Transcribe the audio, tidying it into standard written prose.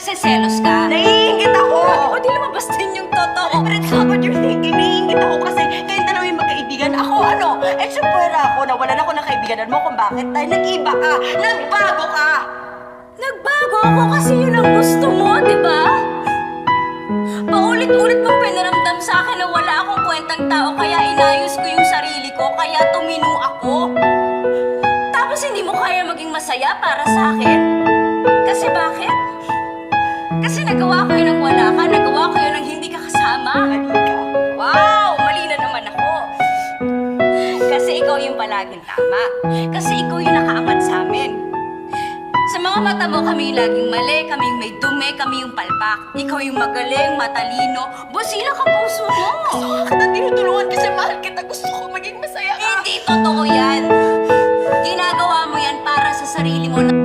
nagseselos ka? Naiingit ako! O di lumabas din yung totoo. But it's not what you're thinking. Naiingit ako kasi kayong dalawa yung magkaibigan. Ako ano? Eksapwera ako. Nawalan ako ng kaibiganan mo kung bakit tayo nag-iba ka. Nagbago ka! Nagbago ako kasi yun ang gusto mo, di ba? Paulit-ulit mong pinaramdam sa akin na wala akong kwentang tao kaya inayos ko yung sarili ko kaya tumino ako. Tapos hindi mo kaya maging masaya para sa akin? Kasi bakit? Kasi nagawa ko yun nang wala ka, nagawa ko yun nang hindi ka kasama. Mali ka. Wow! Mali na naman ako. Kasi ikaw yung palaging tama. Kasi ikaw yung nakaangat sa amin. Sa mga mata mo, kami yung laging mali, kami yung may dumi, kami yung palpak. Ikaw yung magaling, matalino, busilak ang puso mo. Gusto ka kitang tinutulungan kasi mahal kita. Gusto ko maging masaya ka. Hindi totoo yan. Ginagawa mo yan para sa sarili mo na